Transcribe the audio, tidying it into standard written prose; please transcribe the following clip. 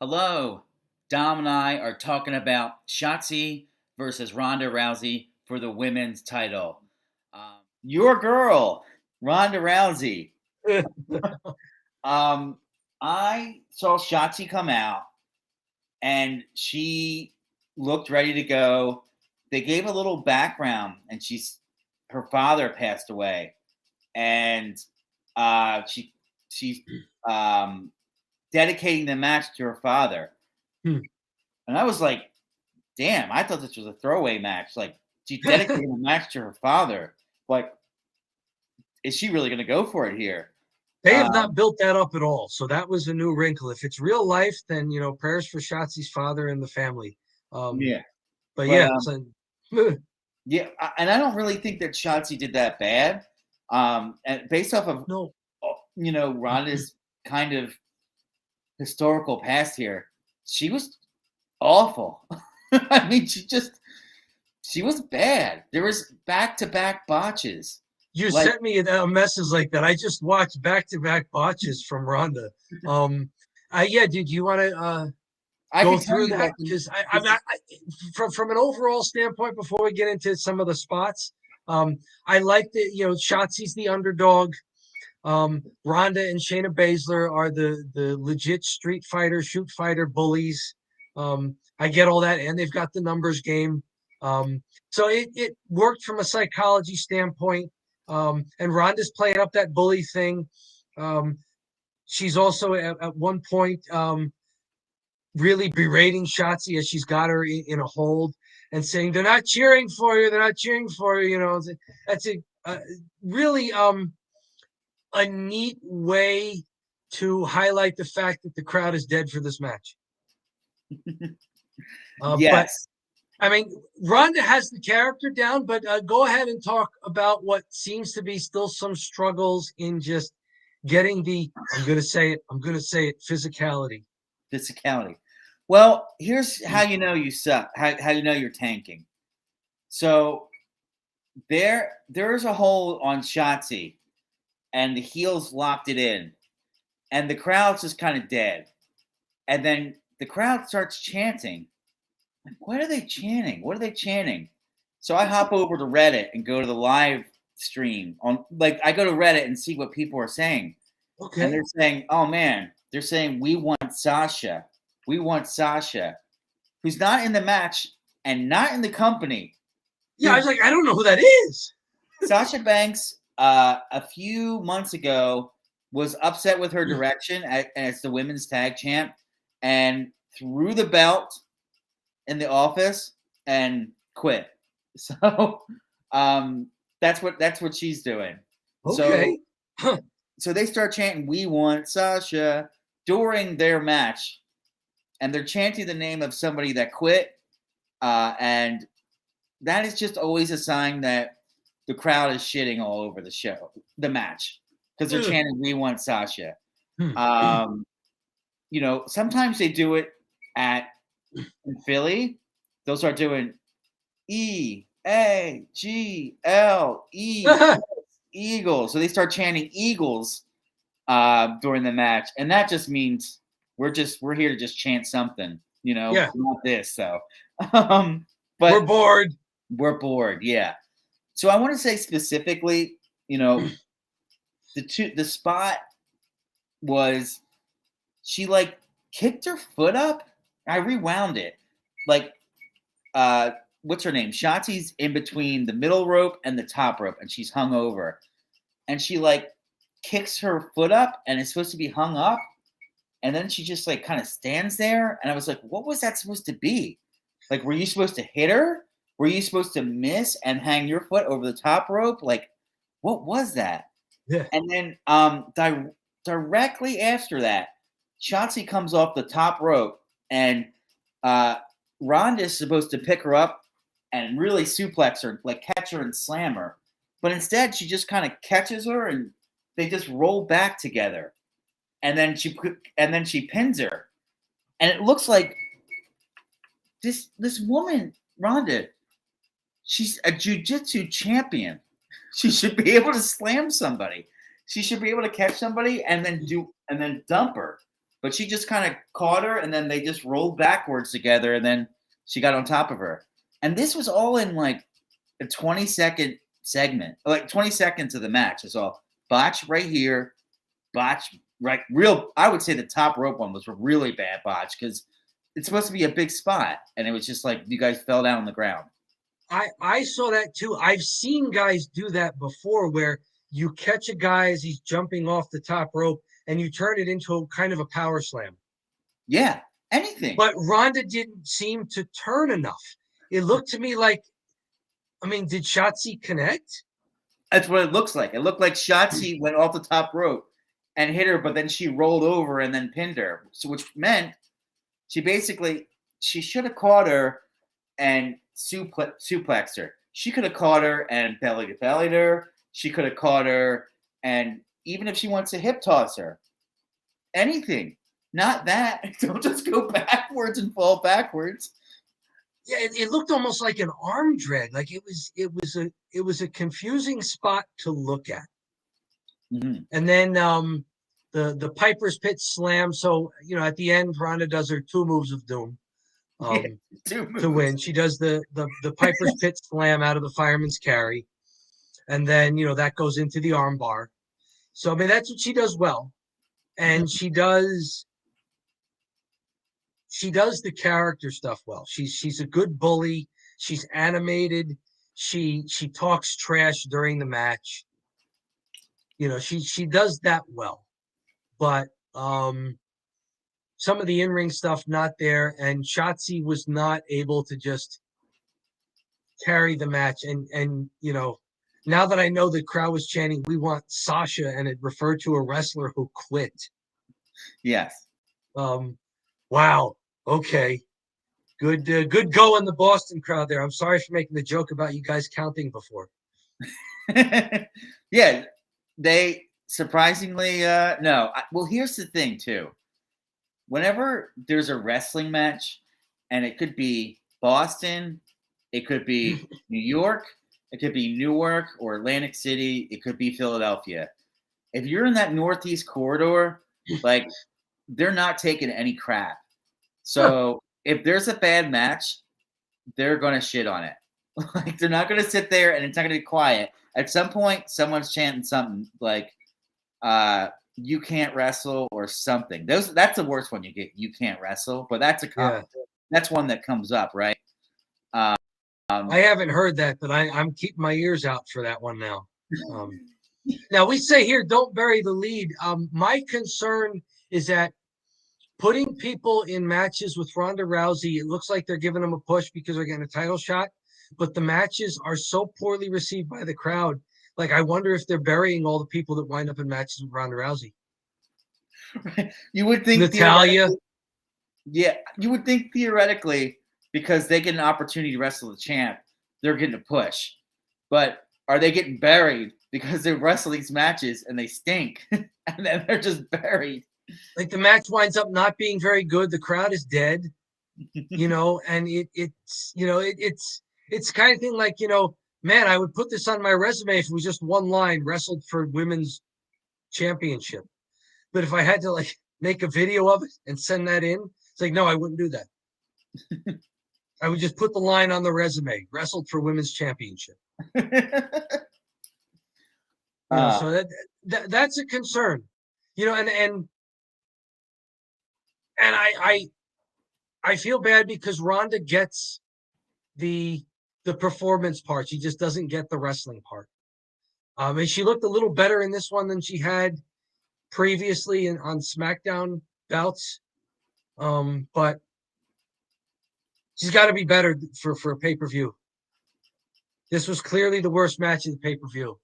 Hello. Dom and I are talking about Shotzi versus Ronda Rousey for the women's title. Your girl, Ronda Rousey. Um, I saw Shotzi come out and she looked ready to go. They gave a little background, and her father passed away, and she's dedicating the match to her father. And I was like, damn, I thought this was a throwaway match. Like, she dedicated a match to her father. Like, is she really going to go for it here? They have not built that up at all. So that was a new wrinkle. If it's real life, then, prayers for Shotzi's father and the family. Yeah. But yeah, so, yeah, and I don't really think that Shotzi did that bad. And based off of, no, Ronda's kind of historical past here, she was awful. I mean, she was bad. There was back-to-back botches. You sent me a message like that. I just watched back-to-back botches from Ronda. Did you want to go through that? Because from an overall standpoint, before we get into some of the spots, I like that, Shotzi's the underdog. Ronda and Shayna Baszler are the legit street fighter, shoot fighter bullies. I get all that, and they've got the numbers game. So it worked from a psychology standpoint. And Ronda's playing up that bully thing. She's also at one point really berating Shotzi as she's got her in a hold and saying, they're not cheering for you. They're not cheering for you. That's a really a neat way to highlight the fact that the crowd is dead for this match. Yes. But I mean, Ronda has the character down, but go ahead and talk about what seems to be still some struggles in just getting I'm going to say it, physicality. Physicality. Well, here's how you know you suck, how you know you're tanking. So there's a hold on Shotzi, and the heels locked it in, and the crowd's just kind of dead. And then the crowd starts chanting. Like, what are they chanting? What are they chanting? So I hop over to Reddit and go to the live stream I go to Reddit and see what people are saying. Okay. And they're saying, oh man, they're saying we want Sasha. We want Sasha, who's not in the match and not in the company. Yeah, I was like, I don't know who that is. Sasha Banks, a few months ago, was upset with her direction as the women's tag champ and threw the belt in the office and quit. So that's what she's doing. Okay. So they start chanting, we want Sasha, during their match. And they're chanting the name of somebody that quit. And that is just always a sign that the crowd is shitting all over the match. Because they're chanting, we want Sasha. Sometimes they do it in Philly. They'll start doing EAGLE, Eagles. So they start chanting Eagles during the match. And that just means we're here to just chant something, not this. So, but we're bored. We're bored. Yeah. So I want to say specifically, the spot was she kicked her foot up. I rewound it. What's her name? Shotzi's in between the middle rope and the top rope, and she's hung over. And she kicks her foot up, and it's supposed to be hung up. And then she just kind of stands there. And I was like, what was that supposed to be? Were you supposed to hit her? Were you supposed to miss and hang your foot over the top rope? What was that? Yeah. And then directly after that, Shotzi comes off the top rope, and Ronda is supposed to pick her up and really suplex her, catch her and slam her. But instead, she just kind of catches her, and they just roll back together. And then she pins her, and it looks like this woman, Ronda, she's a jiu-jitsu champion. She should be able to slam somebody. She should be able to catch somebody and then dump her. but she just kind of caught her, and then they just rolled backwards together, and then she got on top of her. And this was all in like a 20-second segment, like 20 seconds of the match. It's all botch right here, botch right. I would say the top rope one was a really bad botch because it's supposed to be a big spot, and it was just like you guys fell down on the ground. I saw that too. I've seen guys do that before where you catch a guy as he's jumping off the top rope and you turn it into a kind of a power slam. Yeah, anything. But Ronda didn't seem to turn enough. It looked to me like, I mean, did Shotzi connect? That's what it looks like. It looked like Shotzi went off the top rope and hit her, but then she rolled over and then pinned her. So, which meant she should have caught her and suplexed her. She could have caught her and belly to bellied her. She could have caught her, and even if she wants to hip toss her, anything. Not that. Don't just go backwards and fall backwards. Yeah, it looked almost like an arm drag. Like it was a confusing spot to look at. Mm-hmm. And then the Piper's Pit slam. So at the end, Ronda does her 2 moves of doom to win. She does the Piper's Pit slam out of the fireman's carry, and then that goes into the arm bar. So I mean that's what she does well, and she does the character stuff well. She's a good bully. She's animated. She talks trash during the match. She does that well. But some of the in-ring stuff not there, and Shotzi was not able to just carry the match. And now that I know the crowd was chanting, "We want Sasha," and it referred to a wrestler who quit. Yes. Wow. Okay. Good go in the Boston crowd there. I'm sorry for making the joke about you guys counting before. Yeah, they surprisingly no. Well, here's the thing too. Whenever there's a wrestling match, and it could be Boston, it could be New York, it could be Newark or Atlantic City, it could be Philadelphia. If you're in that Northeast corridor, like they're not taking any crap. So if there's a bad match, they're going to shit on it. Like they're not going to sit there and it's not going to be quiet. At some point, someone's chanting something like, you can't wrestle or something. That's the worst one you get. You can't wrestle, but that's that's one that comes up, right? I haven't heard that, but I'm keeping my ears out for that one now. Now we say here, don't bury the lead. My concern is that putting people in matches with Ronda Rousey, it looks like they're giving them a push because they're getting a title shot, but the matches are so poorly received by the crowd. Like, I wonder if they're burying all the people that wind up in matches with Ronda Rousey. You would think Natalia. Yeah, you would think theoretically, because they get an opportunity to wrestle the champ, they're getting a push. But are they getting buried because they wrestle these matches and they stink and then they're just buried? Like the match winds up not being very good. The crowd is dead, and it's kind of thing like, man, I would put this on my resume if it was just one line, wrestled for women's championship. But if I had to like make a video of it and send that in, it's like, no, I wouldn't do that. I would just put the line on the resume, wrestled for women's championship. So that's a concern, and I feel bad because Ronda gets the performance part. She just doesn't get the wrestling part. And she looked a little better in this one than she had previously on SmackDown bouts. But she's got to be better for a pay-per-view. This was clearly the worst match of the pay-per-view.